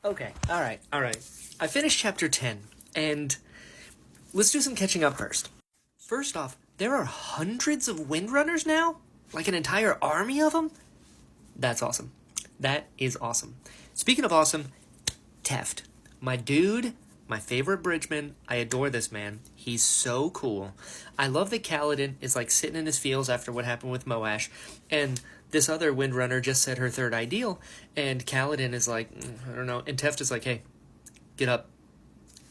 Okay, alright. I finished chapter 10, and let's do some catching up first. First off, there are hundreds of Windrunners now? Like an entire army of them? That's awesome. That is awesome. Speaking of awesome, Teft. My dude, my favorite bridgeman. I adore this man. He's so cool. I love that Kaladin is like sitting in his feels after what happened with Moash, and this other Windrunner just said her third ideal, and Kaladin is like, I don't know, and Teft is like, hey, get up.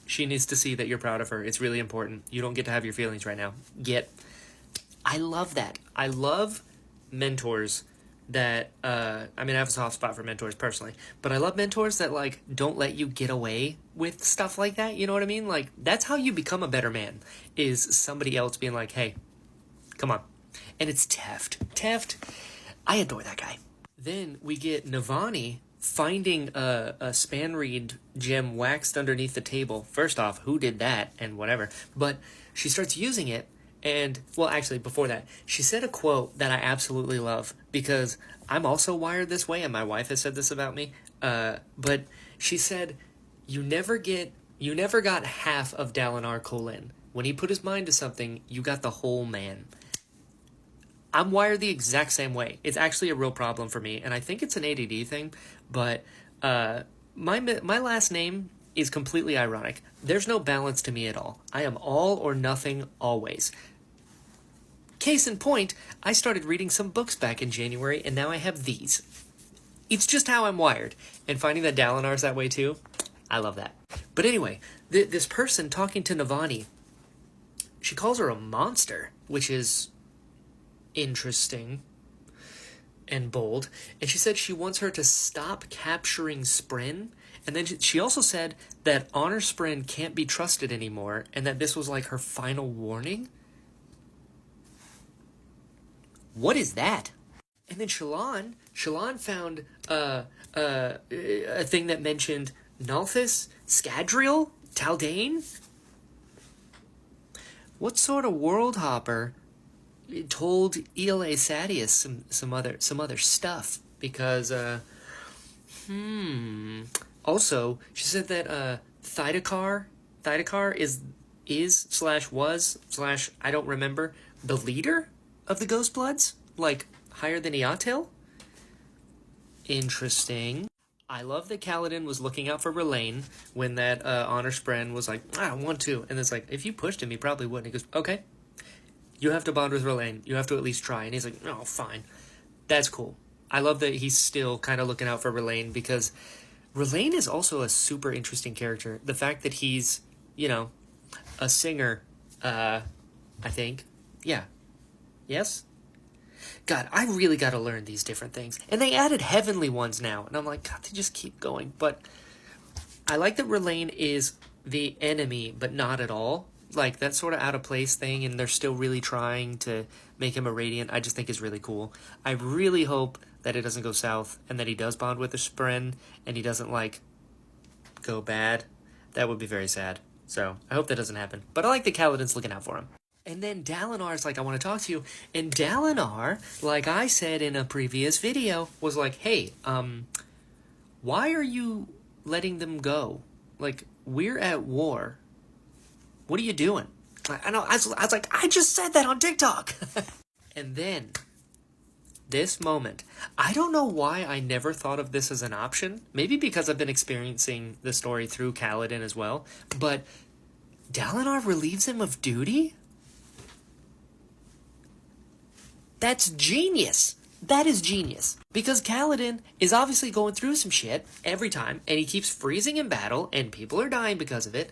She needs to see that you're proud of her. It's really important. You don't get to have your feelings right now. I love that. I love mentors that, I have a soft spot for mentors personally, but I love mentors that, like, don't let you get away with stuff like that, you know what I mean? Like, that's how you become a better man, is somebody else being like, hey, come on. And it's Teft. I adore that guy. Then we get Navani finding a Spanreed gem waxed underneath the table. First off, who did that and whatever, but she starts using it. And, well, actually, before that, she said a quote that I absolutely love, because I'm also wired this way, and my wife has said this about me, but she said, you never got half of Dalinar Kholin. When he put his mind to something, you got the whole man. I'm wired the exact same way. It's actually a real problem for me, and I think it's an ADD thing, but my last name is completely ironic. There's no balance to me at all. I am all or nothing always. Case in point, I started reading some books back in January, and now I have these. It's just how I'm wired, and finding that Dalinar's that way too, I love that. But anyway, this person talking to Navani, she calls her a monster, which is interesting and bold, and she said she wants her to stop capturing Spren, and then she also said that Honor Spren can't be trusted anymore, and that this was like her final warning. What is that? And then Shallan found a thing that mentioned Nalthis, Scadrial, Taldane. What sort of world hopper told Ela Sadius some other stuff? Because also she said that Thydakar is I don't remember, the leader of the Ghostbloods, like higher than Eatel. Interesting. I love that Kaladin was looking out for R'Lain when that Honor Spren was like, I don't want to, and it's like, if you pushed him, he probably wouldn't. He goes, okay, you have to bond with R'Lain. You have to at least try. And he's like, oh, fine. That's cool. I love that he's still kind of looking out for R'Lain, because R'Lain is also a super interesting character. The fact that he's, a singer, I think. Yeah. Yes? God, I really got to learn these different things. And they added heavenly ones now. And I'm like, God, they just keep going. But I like that R'Lain is the enemy, but not at all. Like, that sort of out of place thing, and they're still really trying to make him a Radiant, I just think is really cool. I really hope that it doesn't go south, and that he does bond with the Spren, and he doesn't, like, go bad. That would be very sad. So, I hope that doesn't happen. But I like that Kaladin's looking out for him. And then Dalinar's like, I want to talk to you. And Dalinar, like I said in a previous video, was like, hey, why are you letting them go? Like, we're at war. What are you doing? I know. I was like, I just said that on TikTok. And then, this moment. I don't know why I never thought of this as an option. Maybe because I've been experiencing the story through Kaladin as well. But Dalinar relieves him of duty? That's genius. That is genius. Because Kaladin is obviously going through some shit every time, and he keeps freezing in battle, and people are dying because of it.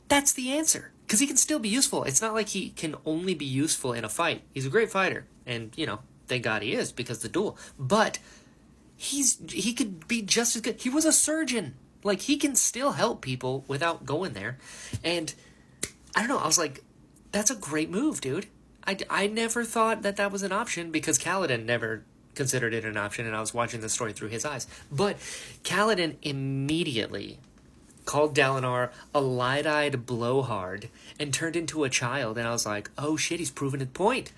That's the answer. Because he can still be useful. It's not like he can only be useful in a fight. He's a great fighter. And, thank God he is, because the duel. But he could be just as good. He was a surgeon. Like, he can still help people without going there. And, I don't know, I was like, that's a great move, dude. I never thought that was an option, because Kaladin never considered it an option, and I was watching the story through his eyes. But Kaladin immediately called Dalinar a light-eyed blowhard and turned into a child, and I was like, oh shit, he's proven his point.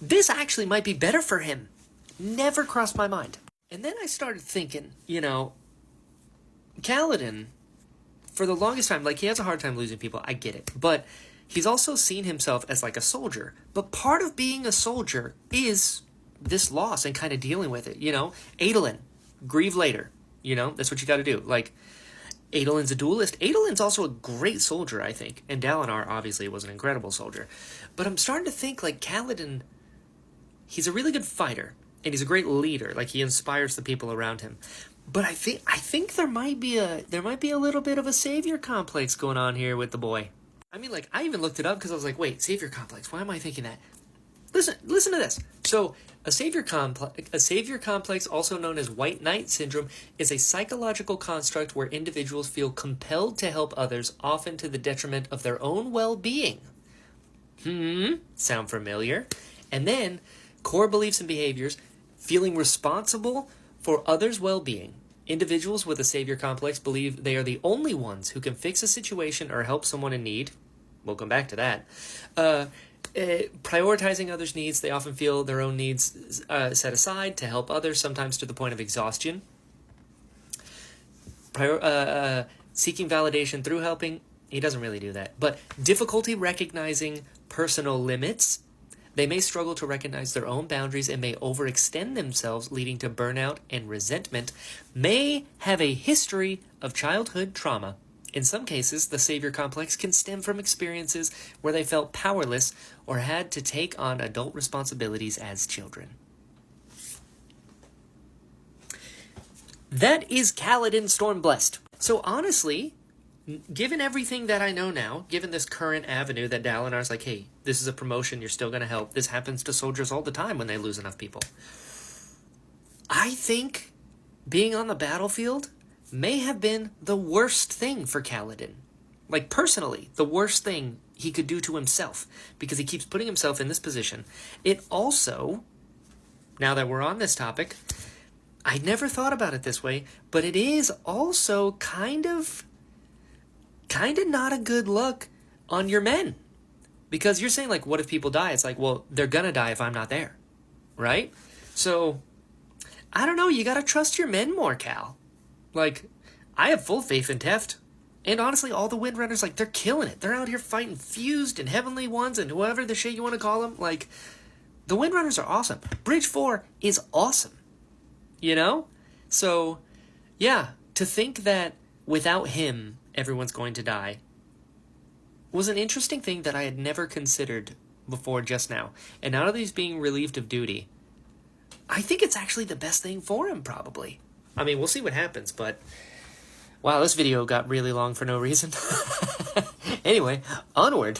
This actually might be better for him. Never crossed my mind. And then I started thinking, Kaladin, for the longest time, like, he has a hard time losing people, I get it. But he's also seen himself as, like, a soldier. But part of being a soldier is this loss and kind of dealing with it, Adolin, grieve later, that's what you got to do. Like, Adolin's a duelist. Adolin's also a great soldier, I think. And Dalinar, obviously, was an incredible soldier. But I'm starting to think, like, Kaladin, he's a really good fighter. And he's a great leader. Like, he inspires the people around him. But I think there might be a little bit of a savior complex going on here with the boy. I mean, like, I even looked it up because I was like, wait, savior complex, why am I thinking that? Listen to this. So, a savior complex, also known as white knight syndrome, is a psychological construct where individuals feel compelled to help others, often to the detriment of their own well-being. Sound familiar? And then, core beliefs and behaviors, feeling responsible for others' well-being. Individuals with a savior complex believe they are the only ones who can fix a situation or help someone in need. We'll come back to that. Prioritizing others' needs, they often feel their own needs set aside to help others, sometimes to the point of exhaustion. Seeking validation through helping, he doesn't really do that. But difficulty recognizing personal limits. They may struggle to recognize their own boundaries and may overextend themselves, leading to burnout and resentment. May have a history of childhood trauma. In some cases, the savior complex can stem from experiences where they felt powerless or had to take on adult responsibilities as children. That is Kaladin Stormblessed. So honestly, given everything that I know now, given this current avenue that Dalinar's like, hey, this is a promotion, you're still going to help. This happens to soldiers all the time when they lose enough people. I think being on the battlefield may have been the worst thing for Kaladin. Like, personally, the worst thing he could do to himself, because he keeps putting himself in this position. It also, now that we're on this topic, I never thought about it this way, but it is also kind of not a good look on your men. Because you're saying, like, what if people die? It's like, well, they're gonna die if I'm not there, right? So, I don't know, you gotta trust your men more, Cal. Like, I have full faith in Teft. And honestly, all the Windrunners, like, they're killing it. They're out here fighting Fused and Heavenly Ones and whoever the shit you want to call them. Like, the Windrunners are awesome. Bridge 4 is awesome. So, yeah, to think that without him, everyone's going to die was an interesting thing that I had never considered before just now. And now that he's being relieved of duty, I think it's actually the best thing for him, probably. I mean, we'll see what happens, but wow, this video got really long for no reason. Anyway, onward.